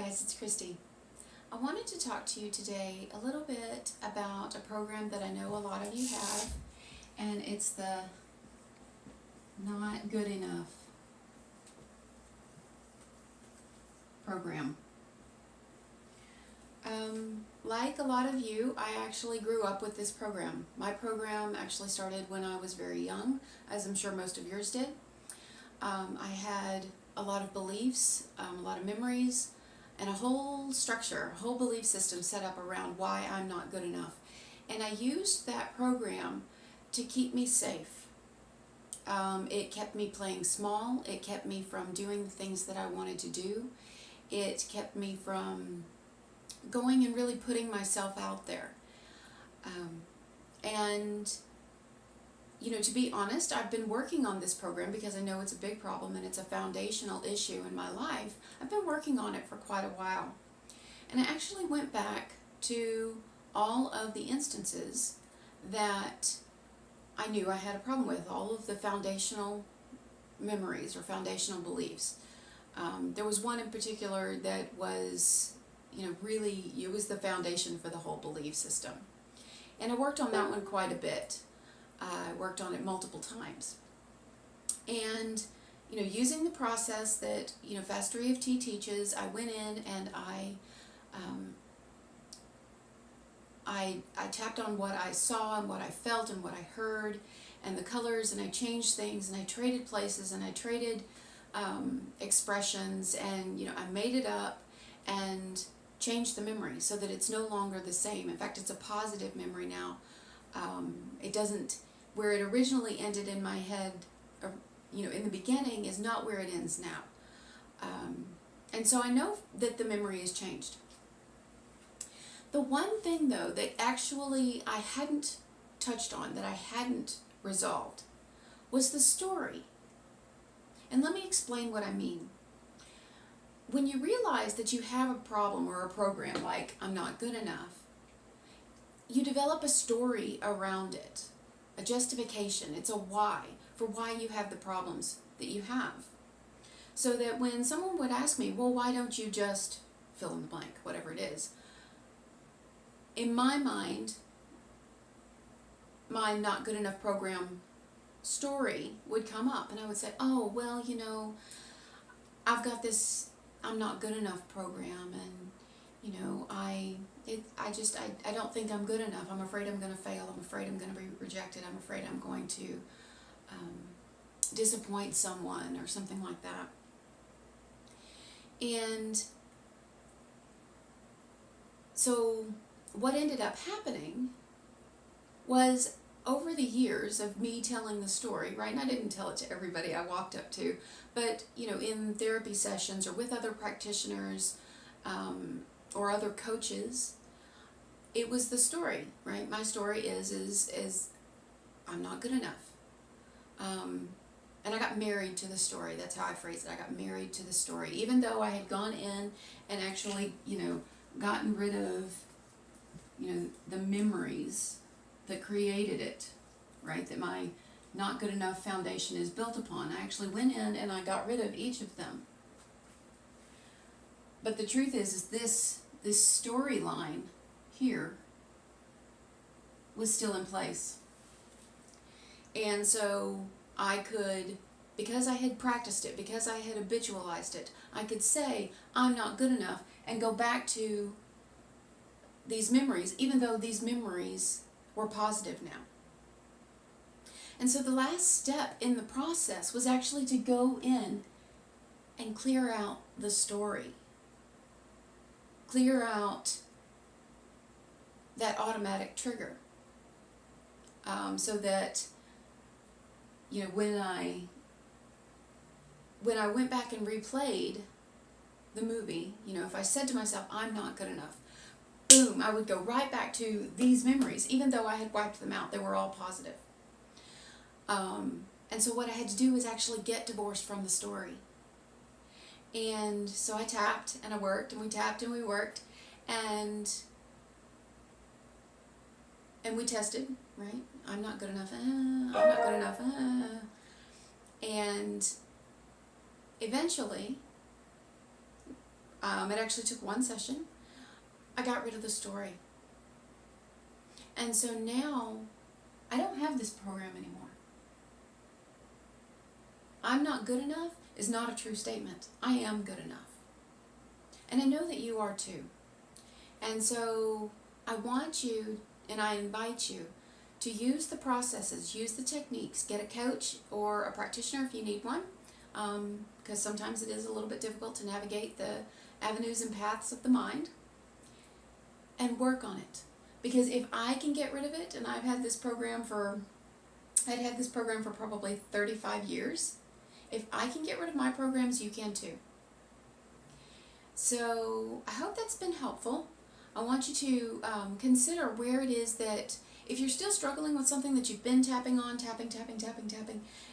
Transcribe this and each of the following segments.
guys, it's Christy. I wanted to talk to you today a little bit about a program that I know a lot of you have, and it's the Not Good Enough program. Like a lot of you, I actually grew up with this program. My program actually started when I was very young, as I'm sure most of yours did. I had a lot of beliefs, a lot of memories, and a whole structure, a whole belief system set up around why I'm not good enough. And I used that program to keep me safe. It kept me playing small. It kept me from doing the things that I wanted to do. It kept me from going and really putting myself out there. And you know, to be honest, I've been working on this program because I know it's a big problem and it's a foundational issue in my life. I've been working on it for quite a while. And I actually went back to all of the instances that I knew I had a problem with, all of the foundational memories or foundational beliefs. There was one in particular that was, really, it was the foundation for the whole belief system. And I worked on that one quite a bit. I worked on it multiple times. And, using the process that, Fastery of Tea teaches, I went in and I tapped on what I saw and what I felt and what I heard and the colors, and I changed things, and I traded places, and I traded expressions, and, I made it up and changed the memory so that it's no longer the same. In fact, it's a positive memory now. It doesn't, where it originally ended in my head, in the beginning, is not where it ends now. And so I know that the memory has changed. The one thing, though, that actually I hadn't touched on, that I hadn't resolved, was the story. And let me explain what I mean. When you realize that you have a problem or a program like I'm not good enough, you develop a story around it, a justification. It's a why for why you have the problems that you have. So that when someone would ask me, well, why don't you just fill in the blank, whatever it is, in my mind, my not good enough program story would come up, and I would say, oh, well, I've got this I'm not good enough program, and I don't think I'm good enough. I'm afraid I'm going to fail. I'm afraid I'm going to be rejected. I'm afraid I'm going to disappoint someone or something like that. And so what ended up happening was, over the years of me telling the story, right, and I didn't tell it to everybody I walked up to, but, in therapy sessions or with other practitioners or other coaches, it was the story, right? My story is I'm not good enough. And I got married to the story. That's how I phrase it. I got married to the story. Even though I had gone in and actually, gotten rid of, the memories that created it, right, that my not good enough foundation is built upon. I actually went in and I got rid of each of them. But the truth is this storyline here was still in place. And so I could, because I had practiced it, because I had habitualized it, I could say, I'm not good enough, and go back to these memories, even though these memories were positive now. And so the last step in the process was actually to go in and clear out the story. Clear out that automatic trigger. So that, when I went back and replayed the movie, if I said to myself, I'm not good enough, boom, I would go right back to these memories, even though I had wiped them out. They were all positive. And so what I had to do was actually get divorced from the story. And so I tapped and I worked, and we tapped and we worked, and we tested, right? I'm not good enough. I'm not good enough. And eventually It actually took one session. I got rid of the story. And so now I don't have this program anymore. I'm not good enough is not a true statement. I am good enough. And I know that you are too. And so I want you, and I invite you, to use the processes, use the techniques, get a coach or a practitioner if you need one, because sometimes it is a little bit difficult to navigate the avenues and paths of the mind, and work on it. Because if I can get rid of it, and I'd had this program for probably 35 years, if I can get rid of my programs, you can too. So I hope that's been helpful. I want you to consider where it is that, if you're still struggling with something that you've been tapping on, tapping,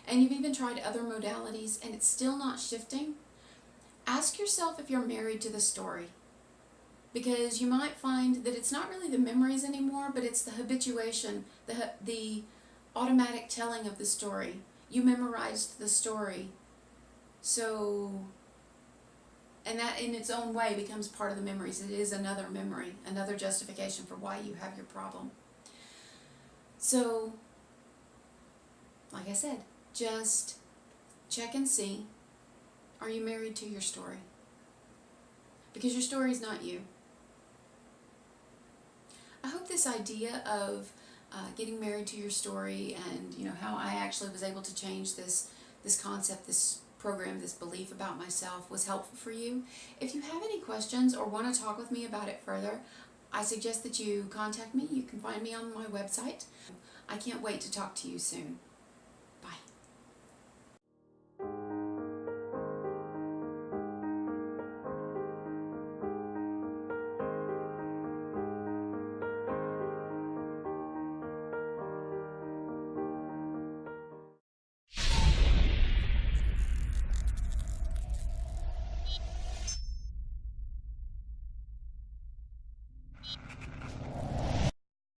and you've even tried other modalities and it's still not shifting, ask yourself if you're married to the story. Because you might find that it's not really the memories anymore, but it's the habituation, the automatic telling of the story. You memorized the story. So, and that in its own way becomes part of the memories. It is another memory, another justification for why you have your problem. So, like I said, just check and see, are you married to your story? Because your story is not you. I hope this idea of getting married to your story, and how I actually was able to change this concept, this program, this belief about myself, was helpful for you. If you have any questions or want to talk with me about it further, I suggest that you contact me. You can find me on my website. I can't wait to talk to you soon.